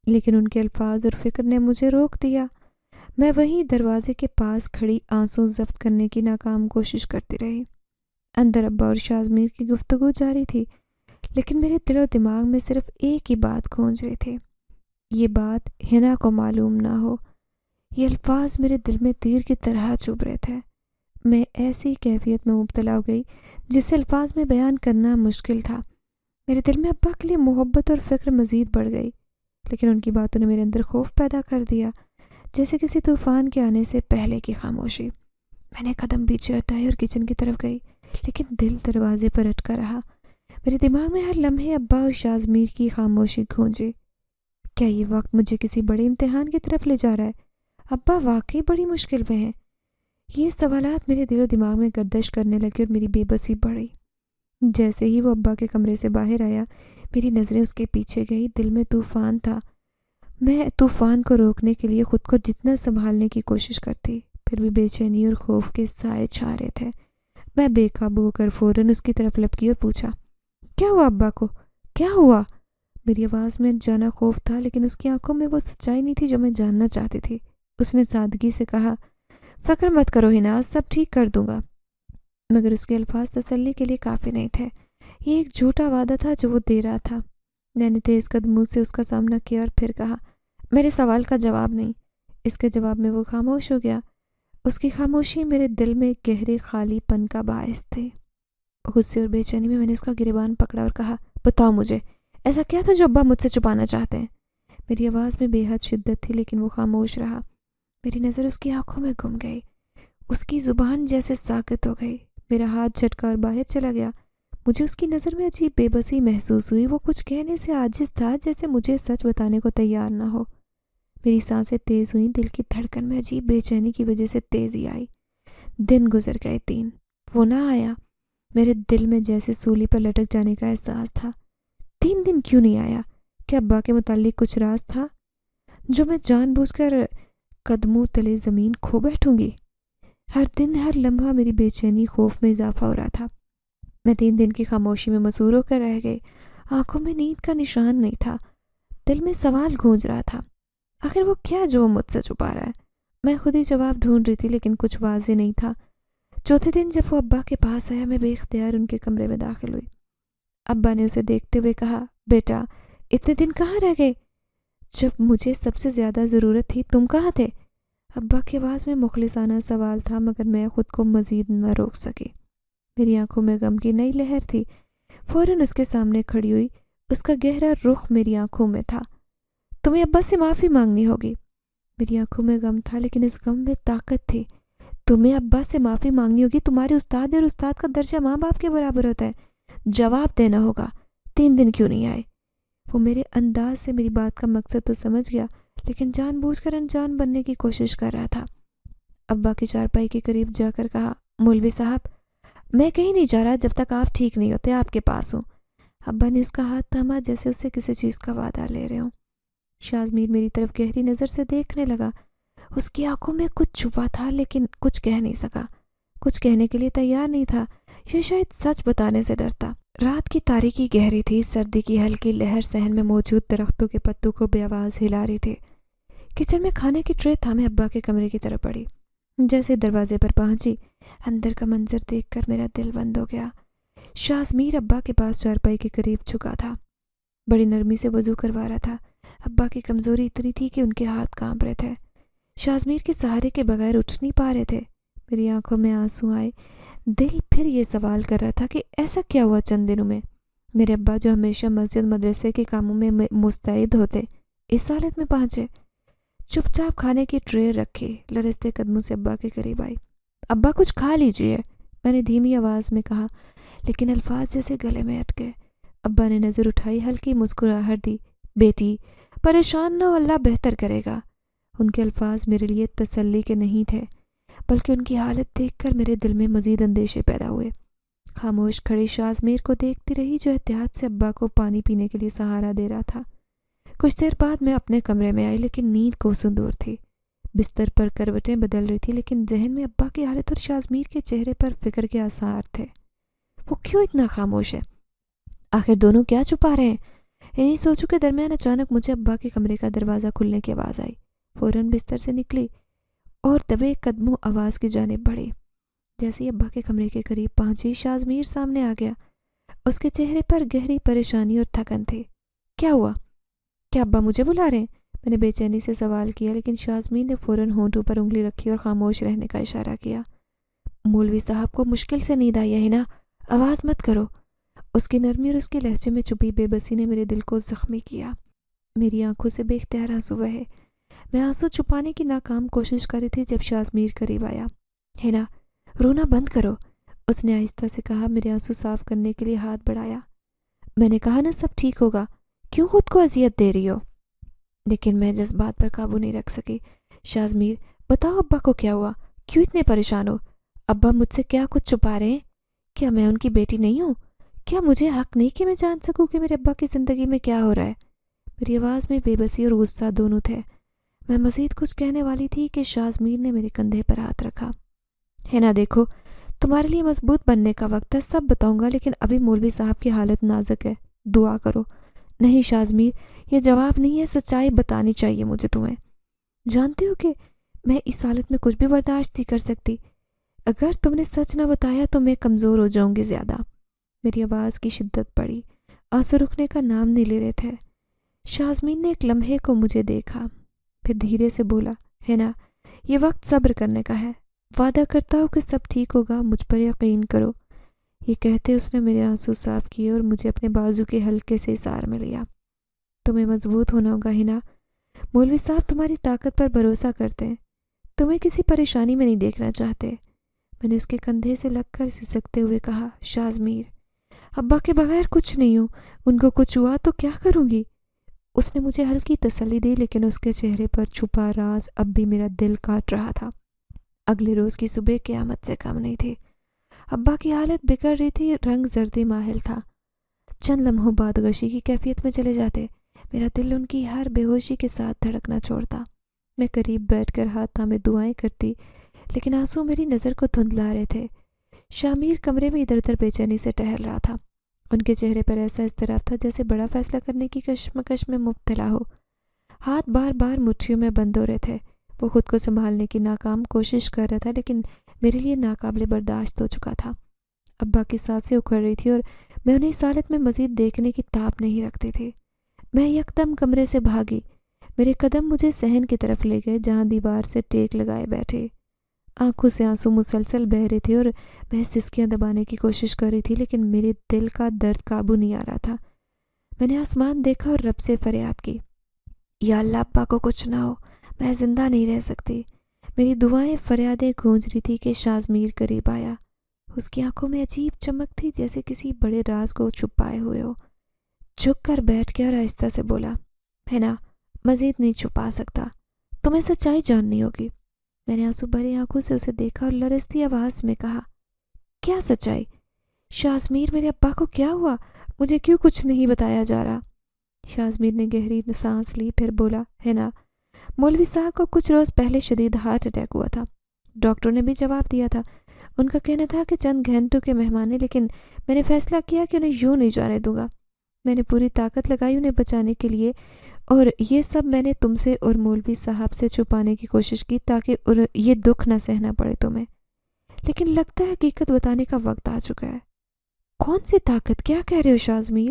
لیکن ان کے الفاظ اور فکر نے مجھے روک دیا۔ میں وہیں دروازے کے پاس کھڑی آنسو ضبط کرنے کی ناکام کوشش کرتی رہی۔ اندر ابا اور شازمیر کی گفتگو جاری تھی، لیکن میرے دل و دماغ میں صرف ایک ہی بات گونج رہی تھی۔ یہ بات حنا کو معلوم نہ ہو۔ یہ الفاظ میرے دل میں تیر کی طرح چبھ رہے تھے۔ میں ایسی کیفیت میں مبتلا ہو گئی جسے الفاظ میں بیان کرنا مشکل تھا۔ میرے دل میں ابا کے لیے محبت اور فکر مزید بڑھ گئی، لیکن ان کی باتوں نے میرے اندر خوف پیدا کر دیا، جیسے کسی طوفان کے آنے سے پہلے کی خاموشی۔ میں نے قدم پیچھے ہٹائے اور کچن کی طرف گئی، لیکن دل دروازے پر اٹکا رہا۔ میرے دماغ میں ہر لمحے ابا اور شازمیر کی خاموشی گونجی۔ کیا یہ وقت مجھے کسی بڑے امتحان کی طرف لے جا رہا ہے؟ ابا واقعی بڑی مشکل میں ہیں؟ یہ سوالات میرے دل و دماغ میں گردش کرنے لگے اور میری بے بسی بڑھی۔ جیسے ہی وہ ابا کے کمرے سے باہر آیا، میری نظریں اس کے پیچھے گئی۔ دل میں طوفان تھا۔ میں طوفان کو روکنے کے لیے خود کو جتنا سنبھالنے کی کوشش کرتی، پھر بھی بے چینی اور خوف کے سائے چھا رہے تھے۔ میں بے قابو ہو کر فوراً اس کی طرف لپکی اور پوچھا، کیا ہوا ابا کو؟ کیا ہوا؟ میری آواز میں جانا خوف تھا، لیکن اس کی آنکھوں میں وہ سچائی نہیں تھی جو میں جاننا چاہتی تھی۔ اس نے سادگی سے کہا، فکر مت کرو حنا، سب ٹھیک کر دوں گا۔ مگر اس کے الفاظ تسلی کے لیے کافی نہیں تھے۔ یہ ایک جھوٹا وعدہ تھا جو وہ دے رہا تھا۔ میں نے تیز قدموں سے اس کا سامنا کیا اور پھر کہا، میرے سوال کا جواب نہیں۔ اس کے جواب میں وہ خاموش ہو گیا۔ اس کی خاموشی میرے دل میں گہرے خالی پن کا باعث تھی۔ غصے اور بے چینی میں نے اس کا گریبان پکڑا اور کہا، بتاؤ مجھے، ایسا کیا تھا جو ابا مجھ سے چھپانا چاہتے ہیں؟ میری آواز میں بے حد شدت تھی، لیکن وہ خاموش رہا۔ میری نظر اس کی آنکھوں میں گم گئی۔ اس کی زبان جیسے ساکت ہو گئی۔ میرا ہاتھ جھٹکا اور باہر چلا گیا۔ مجھے اس کی نظر میں عجیب بے بسی محسوس ہوئی۔ وہ کچھ کہنے سے عاجز تھا، جیسے مجھے سچ بتانے کو تیار نہ ہو۔ میری سانسیں تیز ہوئیں، دل کی دھڑکن میں عجیب بے چینی کی وجہ سے تیزی آئی۔ دن گزر گئے 3، وہ نہ آیا۔ میرے دل میں جیسے سولی پر لٹک جانے کا احساس تھا۔ 3 دن کیوں نہیں آیا؟ کیا ابا کے متعلق کچھ راز تھا جو میں جان بوجھ کر قدموں تلے زمین کھو بیٹھوں گی؟ ہر دن ہر لمحہ میری بے چینی خوف میں اضافہ ہو رہا تھا۔ میں 3 دن کی خاموشی میں مسحور ہو کر رہ گئی۔ آنکھوں میں نیند کا نشان نہیں تھا۔ دل میں سوال گونج رہا تھا، آخر وہ کیا جو وہ مجھ سے چھپا رہا ہے؟ میں خود ہی جواب ڈھونڈ رہی تھی، لیکن کچھ واضح نہیں تھا۔ چوتھے دن جب وہ ابا کے پاس آیا، میں بے اختیار ان کے کمرے میں داخل ہوئی۔ ابا نے اسے دیکھتے ہوئے کہا، بیٹا اتنے دن کہاں رہ گئے؟ جب مجھے سب سے زیادہ ضرورت تھی تم کہاں تھے؟ ابا کی آواز میں مخلصانہ سوال تھا، مگر میں خود کو مزید نہ روک سکی۔ میری آنکھوں میں غم کی نئی لہر تھی۔ فوراً اس کے سامنے کھڑی ہوئی۔ اس کا گہرا رخ میری آنکھوں میں تھا۔ تمہیں ابا سے معافی مانگنی ہوگی۔ میری آنکھوں میں غم تھا، لیکن اس غم میں طاقت تھی۔ تمہیں ابا سے معافی مانگنی ہوگی؟ تمہارے استاد اور استاد کا درجہ ماں باپ کے برابر ہوتا ہے۔ جواب دینا ہوگا، 3 دن کیوں نہیں آئے؟ وہ میرے انداز سے میری بات کا مقصد تو سمجھ گیا، لیکن جان بوجھ کر انجان بننے کی کوشش کر رہا تھا۔ ابا کی چارپائی کے قریب جا کر کہا، مولوی صاحب میں کہیں نہیں جا رہا جب تک آپ ٹھیک نہیں ہوتے، آپ کے پاس ہوں۔ ابا نے اس کا ہاتھ تھاما، جیسے اس سے کسی چیز کا وعدہ لے رہے ہوں۔ شازمیر میری طرف گہری نظر سے دیکھنے لگا۔ اس کی آنکھوں میں کچھ چھپا تھا، لیکن کچھ کہہ نہیں سکا۔ کچھ کہنے کے لیے تیار نہیں تھا، یا شاید سچ بتانے سے ڈرتا۔ رات کی تاریکی گہری تھی۔ سردی کی ہلکی لہر صحن میں موجود درختوں کے پتوں کو بے آواز ہلا رہی تھی۔ کچن میں کھانے کی ٹرے تھامے ابا کے کمرے کی طرف بڑھی۔ جیسے دروازے پر پہنچی، اندر کا منظر دیکھ کر میرا دل بند ہو گیا۔ شازمیر ابا کے پاس چارپائی کے قریب جھکا تھا، بڑی نرمی سے وضو کروا رہا تھا۔ ابا کی کمزوری اتنی تھی کہ ان کے ہاتھ کانپ رہے تھے۔ شازمیر کے سہارے کے بغیر اٹھ نہیں پا رہے تھے۔ میری آنکھوں میں آنسو آئے۔ دل پھر یہ سوال کر رہا تھا کہ ایسا کیا ہوا چند دنوں میں؟ میرے ابا جو ہمیشہ مسجد مدرسے کے کاموں میں مستعد ہوتے، اس حالت میں پہنچے۔ چپ چاپ کھانے کی ٹرے رکھی، لرزتے قدموں سے ابا کے قریب آئی۔ ابا کچھ کھا لیجئے، میں نے دھیمی آواز میں کہا، لیکن الفاظ جیسے گلے میں اٹکے۔ ابا نے نظر اٹھائی، ہلکی مسکراہٹ دی۔ بیٹی پریشان نہ ہو، اللہ بہتر کرے گا۔ ان کے الفاظ میرے لیے تسلی کے نہیں تھے، بلکہ ان کی حالت دیکھ کر میرے دل میں مزید اندیشے پیدا ہوئے۔ خاموش کھڑی شازمیر کو دیکھتی رہی، جو احتیاط سے ابا کو پانی پینے کے لیے سہارا دے رہا تھا۔ کچھ دیر بعد میں اپنے کمرے میں آئی، لیکن نیند کوسوں دور تھی۔ بستر پر کروٹیں بدل رہی تھی، لیکن ذہن میں ابا کی حالت اور شازمیر کے چہرے پر فکر کے آثار تھے۔ وہ کیوں اتنا خاموش ہے؟ آخر دونوں کیا چھپا رہے ہیں؟ انہی سوچوں کے درمیان اچانک مجھے ابا کے کمرے کا دروازہ کھلنے کی آواز آئی۔ فوراً بستر سے نکلی اور دبے قدموں آواز کی جانب بڑھی۔ جیسے ہی ابا کے کمرے کے قریب پہنچی، شازمیر سامنے آ گیا۔ اس کے چہرے پر گہری پریشانی اور تھکن تھی۔ کیا ہوا؟ کیا ابا مجھے بلا رہے ہیں؟ میں نے بے چینی سے سوال کیا، لیکن شازمیر نے فوراً ہونٹوں پر انگلی رکھی اور خاموش رہنے کا اشارہ کیا۔ مولوی صاحب کو مشکل سے نیند آئی ہے نا، آواز مت کرو۔ اس کی نرمی اور اس کے لہجے میں چھپی بے بسی نے میرے دل کو زخمی کیا۔ میری آنکھوں سے بے اختیار آنسو بہے۔ میں آنسو چھپانے کی ناکام کوشش کر رہی تھی جب شازمیر قریب آیا۔ ہے نا، رونا بند کرو، اس نے آہستہ سے کہا، میرے آنسو صاف کرنے کے لیے ہاتھ بڑھایا۔ میں نے کہا نا سب ٹھیک ہوگا، کیوں خود کو اذیت دے رہی ہو؟ لیکن میں جذبات پر قابو نہیں رکھ سکی۔ شازمیر، بتاؤ ابا کو کیا ہوا؟ کیوں اتنے پریشان ہو؟ ابا مجھ سے کیا کچھ چھپا رہے ہیں؟ کیا میں ان کی بیٹی نہیں ہوں؟ کیا مجھے حق نہیں کہ میں جان سکوں کہ میرے ابا کی زندگی میں کیا ہو رہا ہے؟ میری آواز میں بے بسی اور غصہ دونوں تھے۔ میں مزید کچھ کہنے والی تھی کہ شازمیر نے میرے کندھے پر ہاتھ رکھا۔ ہے نا، دیکھو تمہارے لیے مضبوط بننے کا وقت ہے، سب بتاؤں گا، لیکن ابھی مولوی صاحب کی حالت نازک ہے، دعا کرو۔ نہیں شازمیر، یہ جواب نہیں ہے، سچائی بتانی چاہیے مجھے تمہیں۔ جانتے ہو کہ میں اس حالت میں کچھ بھی برداشت نہیں کر سکتی۔ اگر تم نے سچ نہ بتایا تو میں کمزور ہو جاؤں گی زیادہ۔ میری آواز کی شدت بڑھی، آنسو رکنے کا نام نہیں لے رہے تھے۔ شازمیر نے ایک لمحے کو مجھے دیکھا، پھر دھیرے سے بولا، ہے نا، یہ وقت صبر کرنے کا ہے، وعدہ کرتا ہوں کہ سب ٹھیک ہوگا، مجھ پر یقین کرو۔ یہ کہتے اس نے میرے آنسو صاف کیے اور مجھے اپنے بازو کے ہلکے سے اثار میں لیا۔ تمہیں مضبوط ہونا ہوگا ہنا، مولوی صاحب تمہاری طاقت پر بھروسہ کرتے ہیں، تمہیں کسی پریشانی میں نہیں دیکھنا چاہتے۔ میں نے اس کے کندھے سے لگ کر سسکتے ہوئے کہا، شازمیر، ابا کے بغیر کچھ نہیں ہوں، ان کو کچھ ہوا تو کیا کروں گی؟ اس نے مجھے ہلکی تسلی دی، لیکن اس کے چہرے پر چھپا راز اب بھی میرا دل کاٹ رہا تھا۔ اگلے روز کی صبح قیامت سے کم نہیں تھی۔ ابا کی حالت بگڑ رہی تھی، رنگ زردی ماحل تھا۔ چند لمحوں بعد غشی کی کیفیت میں چلے جاتے، میرا دل ان کی ہر بے ہوشی کے ساتھ دھڑکنا چھوڑتا۔ میں قریب بیٹھ کر ہاتھ تھامے دعائیں کرتی، لیکن آنسو میری نظر کو دھندلا رہے تھے۔ شامیر کمرے میں ادھر ادھر بے چینی سے ٹہل رہا تھا۔ ان کے چہرے پر ایسا اضطراب تھا جیسے بڑا فیصلہ کرنے کی کشمکش میں مبتلا ہو۔ ہاتھ بار بار مٹھیوں میں بند ہو رہے تھے۔ وہ خود کو سنبھالنے کی ناکام کوشش کر رہا تھا، لیکن میرے لیے ناقابل برداشت ہو چکا تھا۔ ابا کی سانسیں اکھڑ رہی تھی اور میں انہیں اس حالت میں مزید دیکھنے کی تاب نہیں رکھتی تھی۔ میں یکدم کمرے سے بھاگی۔ میرے قدم مجھے صحن کی طرف لے گئے، جہاں دیوار سے ٹیک لگائے بیٹھے۔ آنکھوں سے آنسو مسلسل بہہ رہے تھے اور میں سسکیاں دبانے کی کوشش کر رہی تھی، لیکن میرے دل کا درد قابو نہیں آ رہا تھا۔ میں نے آسمان دیکھا اور رب سے فریاد کی، یا اللہ ابا کو کچھ نہ ہو، میں زندہ نہیں رہ سکتی۔ میری دعائیں فریادیں گونج رہی تھی کہ شازمیر قریب آیا۔ اس کی آنکھوں میں عجیب چمک تھی، جیسے کسی بڑے راز کو چھپائے ہوئے ہو۔ جھک کر بیٹھ گیا اور آہستہ سے بولا، ہے نا، مزید نہیں چھپا سکتا، تمہیں سچائی جاننی ہوگی۔ میں نے آنسو بھری آنکھوں سے اسے دیکھا اور لرزتی آواز میں کہا، کیا سچائی؟ شازمیر، میرے ابا کو کیا ہوا؟ مجھے کیوں کچھ نہیں بتایا جا رہا؟ شازمیر نے گہری سانس لی، پھر بولا، ہے نا، مولوی صاحب کو کچھ روز پہلے شدید ہارٹ اٹیک ہوا تھا۔ ڈاکٹر نے بھی جواب دیا تھا۔ ان کا کہنا تھا کہ چند گھنٹوں کے مہمان ہیں، لیکن میں نے فیصلہ کیا کہ انہیں یوں نہیں جانے دوں گا۔ میں نے پوری طاقت لگائی انہیں بچانے کے لیے، اور یہ سب میں نے تم سے اور مولوی صاحب سے چھپانے کی کوشش کی تاکہ یہ دکھ نہ سہنا پڑے تمہیں۔ لیکن لگتا ہے حقیقت بتانے کا وقت آ چکا ہے۔ کون سی طاقت؟ کیا کہہ رہے ہو شازمیر؟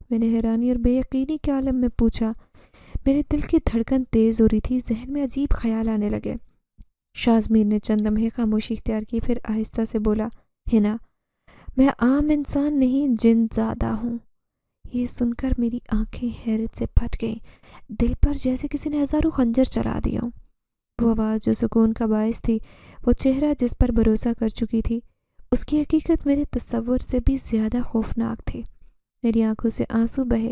میں نے حیرانی اور بے یقینی کے عالم میں پوچھا۔ میرے دل کی دھڑکن تیز ہو رہی تھی، ذہن میں عجیب خیال آنے لگے۔ شازمیر نے چند لمحے خاموشی اختیار کی، پھر آہستہ سے بولا، ہے نا، میں عام انسان نہیں، جن زادہ ہوں۔ یہ سن کر میری آنکھیں حیرت سے پھٹ گئیں، دل پر جیسے کسی نے ہزاروں خنجر چلا دیا ہوں۔ وہ آواز جو سکون کا باعث تھی، وہ چہرہ جس پر بھروسہ کر چکی تھی، اس کی حقیقت میرے تصور سے بھی زیادہ خوفناک تھی۔ میری آنکھوں سے آنسو بہے،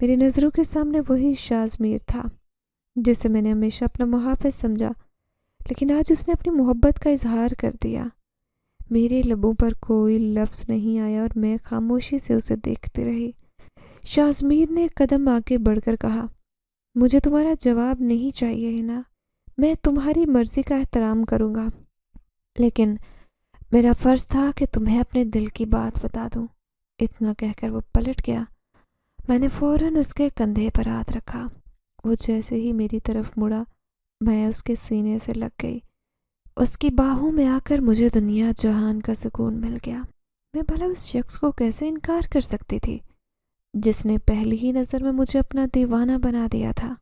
میری نظروں کے سامنے وہی شازمیر تھا جسے میں نے ہمیشہ اپنا محافظ سمجھا، لیکن آج اس نے اپنی محبت کا اظہار کر دیا۔ میرے لبوں پر کوئی لفظ نہیں آیا اور میں خاموشی سے اسے دیکھتی رہی۔ شازمیر نے ایک قدم آگے بڑھ کر کہا، مجھے تمہارا جواب نہیں چاہیے ہنا، میں تمہاری مرضی کا احترام کروں گا، لیکن میرا فرض تھا کہ تمہیں اپنے دل کی بات بتا دوں۔ اتنا کہہ کر وہ پلٹ گیا۔ میں نے فوراً اس کے کندھے پر ہاتھ رکھا۔ وہ جیسے ہی میری طرف مڑا، میں اس کے سینے سے لگ گئی۔ اس کی باہوں میں آ کر مجھے دنیا جہان کا سکون مل گیا۔ میں بھلا اس شخص کو کیسے انکار کر سکتی تھی جس نے پہلی ہی نظر میں مجھے اپنا دیوانہ بنا دیا تھا۔